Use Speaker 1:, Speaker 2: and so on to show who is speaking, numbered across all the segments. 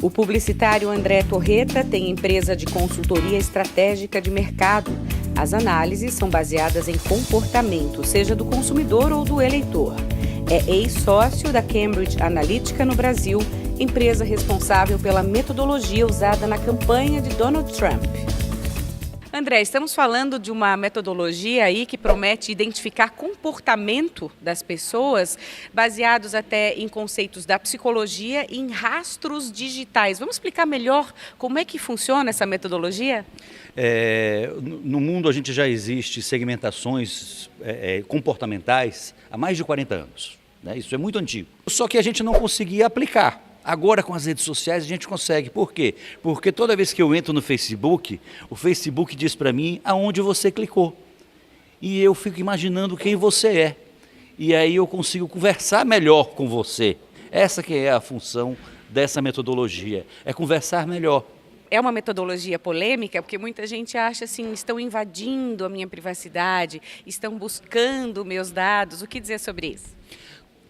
Speaker 1: O publicitário André Torreta tem empresa de consultoria estratégica de mercado. As análises são baseadas em comportamento, seja do consumidor ou do eleitor. É ex-sócio da Cambridge Analytica no Brasil, empresa responsável pela metodologia usada na campanha de Donald Trump. André, estamos falando de uma metodologia aí que promete identificar comportamento das pessoas, baseados até em conceitos da psicologia e em rastros digitais. Vamos explicar melhor como é que funciona essa metodologia?
Speaker 2: No mundo a gente já existe segmentações comportamentais há mais de 40 anos. Né? Isso é muito antigo. Só que a gente não conseguia aplicar. Agora, com as redes sociais, a gente consegue. Por quê? Porque toda vez que eu entro no Facebook, o Facebook diz para mim aonde você clicou. E eu fico imaginando quem você é. E aí eu consigo conversar melhor com você. Essa que é a função dessa metodologia, é conversar melhor.
Speaker 1: É uma metodologia polêmica, porque muita gente acha assim, estão invadindo a minha privacidade, estão buscando meus dados. O que dizer sobre isso?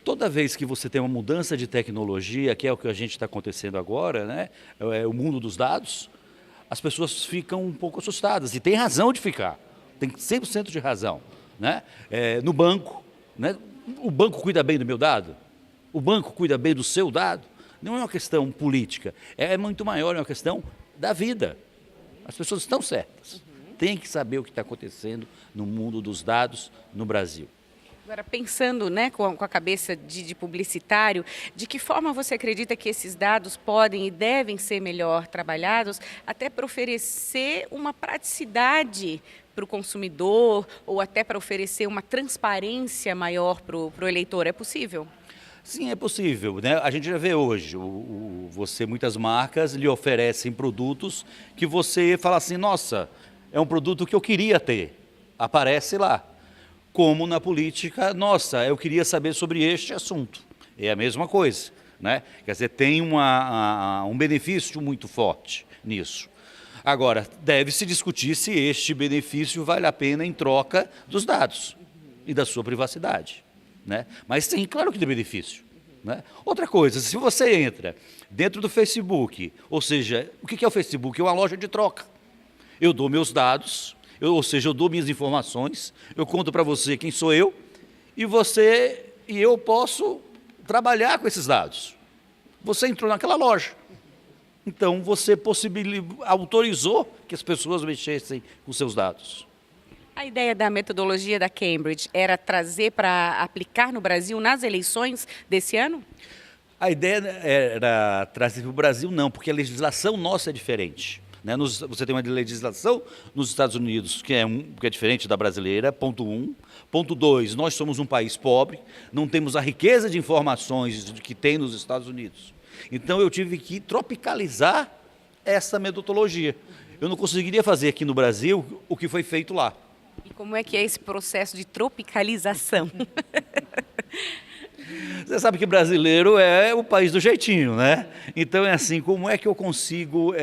Speaker 2: Toda vez que você tem uma mudança de tecnologia, que é o que a gente está acontecendo agora, né? É o mundo dos dados, as pessoas ficam um pouco assustadas, e tem razão de ficar, tem 100% de razão. Né? No banco, né? O banco cuida bem do meu dado? O banco cuida bem do seu dado? Não é uma questão política, é muito maior, é uma questão da vida. As pessoas estão certas, tem que saber o que está acontecendo no mundo dos dados no Brasil.
Speaker 1: Agora, pensando, né, com a cabeça de publicitário, de que forma você acredita que esses dados podem e devem ser melhor trabalhados, até para oferecer uma praticidade para o consumidor ou até para oferecer uma transparência maior para o eleitor? É possível?
Speaker 2: Sim, é possível. Né? A gente já vê hoje, muitas marcas lhe oferecem produtos que você fala assim, nossa, é um produto que eu queria ter, aparece lá. Como na política, nossa, eu queria saber sobre este assunto. É a mesma coisa, né? Quer dizer, tem um benefício muito forte nisso. Agora, deve-se discutir se este benefício vale a pena em troca dos dados e da sua privacidade. Né? Mas tem, claro que tem benefício. Né? Outra coisa, se você entra dentro do Facebook, ou seja, o que é o Facebook? É uma loja de troca. Eu dou meus dados... Ou seja, eu dou minhas informações, eu conto para você quem sou eu, e eu posso trabalhar com esses dados. Você entrou naquela loja, então você autorizou que as pessoas mexessem com seus dados.
Speaker 1: A ideia da metodologia da Cambridge era trazer para aplicar no Brasil nas eleições desse ano?
Speaker 2: A ideia era trazer para o Brasil, não, porque a legislação nossa é diferente. Né? Você tem uma legislação nos Estados Unidos que é diferente da brasileira, ponto 1. Ponto 2, nós somos um país pobre, não temos a riqueza de informações que tem nos Estados Unidos. Então eu tive que tropicalizar essa metodologia. Eu não conseguiria fazer aqui no Brasil o que foi feito lá.
Speaker 1: E como é que é esse processo de tropicalização?
Speaker 2: Você sabe que brasileiro é o país do jeitinho, né? Então é assim, como é que eu consigo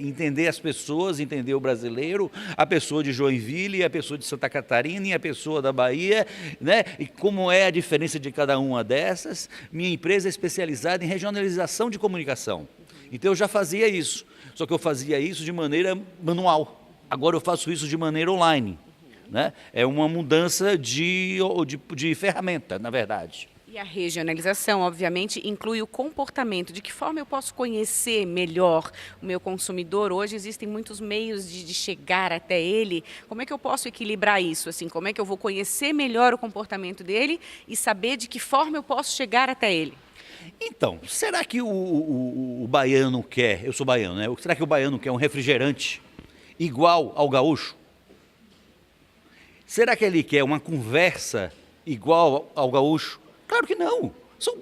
Speaker 2: entender as pessoas, entender o brasileiro, a pessoa de Joinville, a pessoa de Santa Catarina e a pessoa da Bahia, né? E como é a diferença de cada uma dessas? Minha empresa é especializada em regionalização de comunicação. Então eu já fazia isso, só que eu fazia isso de maneira manual. Agora eu faço isso de maneira online. Né? É uma mudança de ferramenta, na verdade.
Speaker 1: E a regionalização, obviamente, inclui o comportamento. De que forma eu posso conhecer melhor o meu consumidor? Hoje existem muitos meios de chegar até ele. Como é que eu posso equilibrar isso? Assim, como é que eu vou conhecer melhor o comportamento dele e saber de que forma eu posso chegar até ele?
Speaker 2: Então, será que o baiano quer, eu sou baiano, né? Será que o baiano quer um refrigerante igual ao gaúcho? Será que ele quer uma conversa igual ao gaúcho? Claro que não. São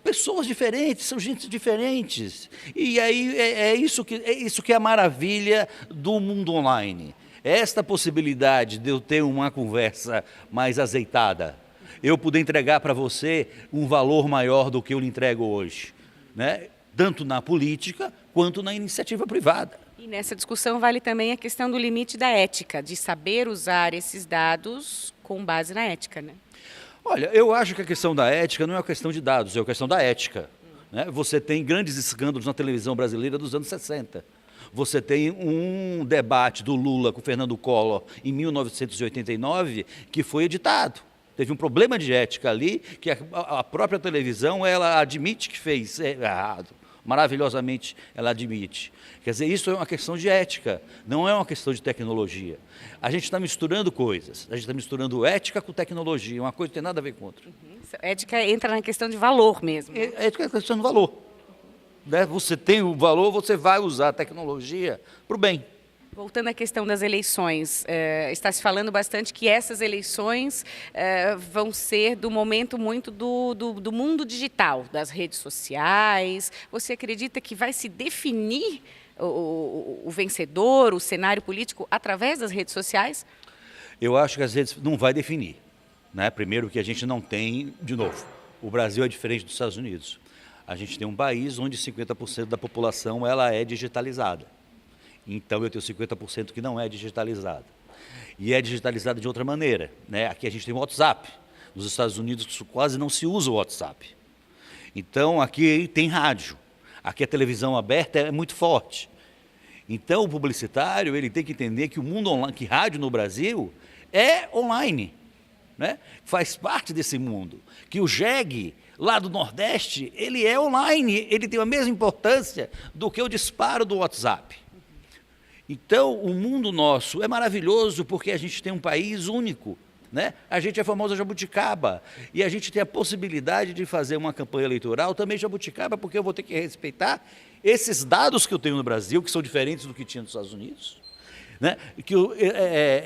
Speaker 2: pessoas diferentes, são gente diferentes. E aí é isso que é a maravilha do mundo online. Esta possibilidade de eu ter uma conversa mais azeitada, eu poder entregar para você um valor maior do que eu lhe entrego hoje, né? Tanto na política quanto na iniciativa privada.
Speaker 1: E nessa discussão vale também a questão do limite da ética, de saber usar esses dados com base na ética, né?
Speaker 2: Olha, eu acho que a questão da ética não é uma questão de dados, é uma questão da ética. né? Você tem grandes escândalos na televisão brasileira dos anos 60. Você tem um debate do Lula com o Fernando Collor em 1989 que foi editado. Teve um problema de ética ali que a própria televisão ela admite que fez errado. Maravilhosamente ela admite. Quer dizer, isso é uma questão de ética, não é uma questão de tecnologia. A gente está misturando coisas, a gente está misturando ética com tecnologia, uma coisa não tem nada a ver com outra.
Speaker 1: Ética entra na questão de valor mesmo.
Speaker 2: Ética é questão de valor. Né? Você tem o valor, você vai usar a tecnologia para o bem.
Speaker 1: Voltando à questão das eleições, está se falando bastante que essas eleições vão ser do momento muito do mundo digital, das redes sociais. Você acredita que vai se definir o vencedor, o cenário político, através das redes sociais?
Speaker 2: Eu acho que as redes não vai definir. Né? Primeiro que a gente não tem, de novo, o Brasil é diferente dos Estados Unidos. A gente tem um país onde 50% da população ela é digitalizada. Então eu tenho 50% que não é digitalizada. E é digitalizada de outra maneira. Né? Aqui a gente tem o WhatsApp. Nos Estados Unidos quase não se usa o WhatsApp. Então aqui tem rádio. Aqui a televisão aberta é muito forte. Então o publicitário ele tem que entender que o mundo online, que rádio no Brasil é online. Né? Faz parte desse mundo. Que o jegue lá do Nordeste, ele é online. Ele tem a mesma importância do que o disparo do WhatsApp. Então, o mundo nosso é maravilhoso porque a gente tem um país único, né? A gente é a famosa jabuticaba e a gente tem a possibilidade de fazer uma campanha eleitoral também jabuticaba porque eu vou ter que respeitar esses dados que eu tenho no Brasil, que são diferentes do que tinha nos Estados Unidos, né?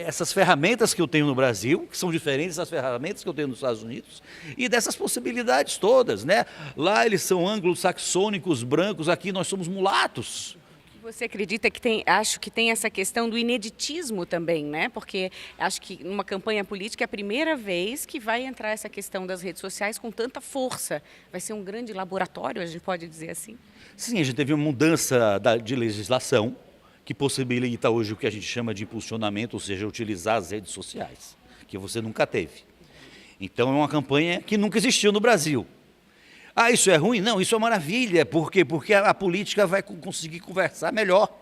Speaker 2: Essas ferramentas que eu tenho no Brasil, que são diferentes das ferramentas que eu tenho nos Estados Unidos, e dessas possibilidades todas, né? Lá eles são anglo-saxônicos, brancos, aqui nós somos mulatos.
Speaker 1: Você acredita que acho que tem essa questão do ineditismo também, né? Porque acho que numa campanha política é a primeira vez que vai entrar essa questão das redes sociais com tanta força. Vai ser um grande laboratório, a gente pode dizer assim?
Speaker 2: Sim, a gente teve uma mudança de legislação que possibilita hoje o que a gente chama de impulsionamento, ou seja, utilizar as redes sociais, que você nunca teve. Então é uma campanha que nunca existiu no Brasil. Ah, isso é ruim? Não, isso é maravilha. Por quê? Porque a política vai conseguir conversar melhor.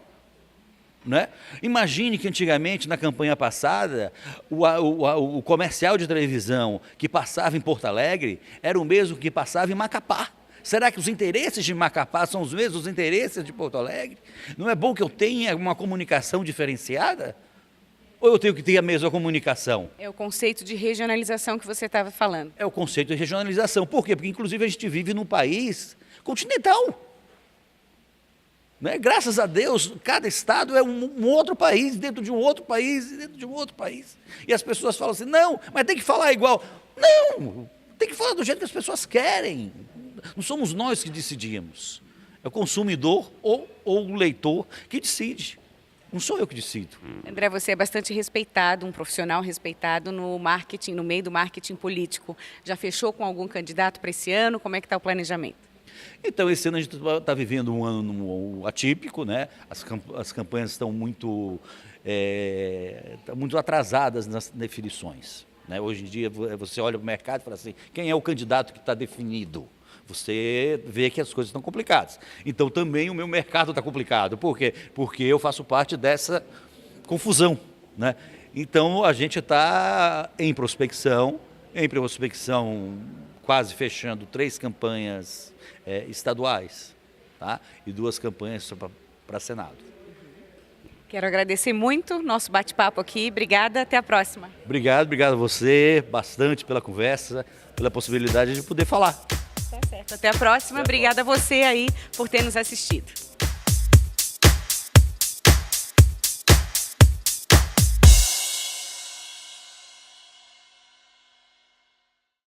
Speaker 2: Né? Imagine que antigamente, na campanha passada, o comercial de televisão que passava em Porto Alegre era o mesmo que passava em Macapá. Será que os interesses de Macapá são os mesmos interesses de Porto Alegre? Não é bom que eu tenha uma comunicação diferenciada? Ou eu tenho que ter a mesma comunicação?
Speaker 1: É o conceito de regionalização que você estava falando.
Speaker 2: É o conceito de regionalização. Por quê? Porque, inclusive, a gente vive num país continental. Né? Graças a Deus, cada estado é um outro país, dentro de um outro país, dentro de um outro país. E as pessoas falam assim, não, mas tem que falar igual. Não, tem que falar do jeito que as pessoas querem. Não somos nós que decidimos. É o consumidor ou o leitor que decide. Não sou eu que decido.
Speaker 1: André, você é bastante respeitado, um profissional respeitado no marketing, no meio do marketing político. Já fechou com algum candidato para esse ano? Como é que está o planejamento?
Speaker 2: Então, esse ano a gente está vivendo um ano atípico, né? As campanhas estão muito atrasadas nas definições. Né? Hoje em dia, você olha para o mercado e fala assim, quem é o candidato que está definido? Você vê que as coisas estão complicadas. Então, também o meu mercado está complicado. Por quê? Porque eu faço parte dessa confusão. Né? Então, a gente está em prospecção quase fechando 3 campanhas estaduais, tá? E 2 campanhas para Senado.
Speaker 1: Quero agradecer muito nosso bate-papo aqui. Obrigada, até a próxima.
Speaker 2: Obrigado a você bastante pela conversa, pela possibilidade de poder falar.
Speaker 1: Tá certo. Até a próxima. Obrigada a você aí por ter nos assistido.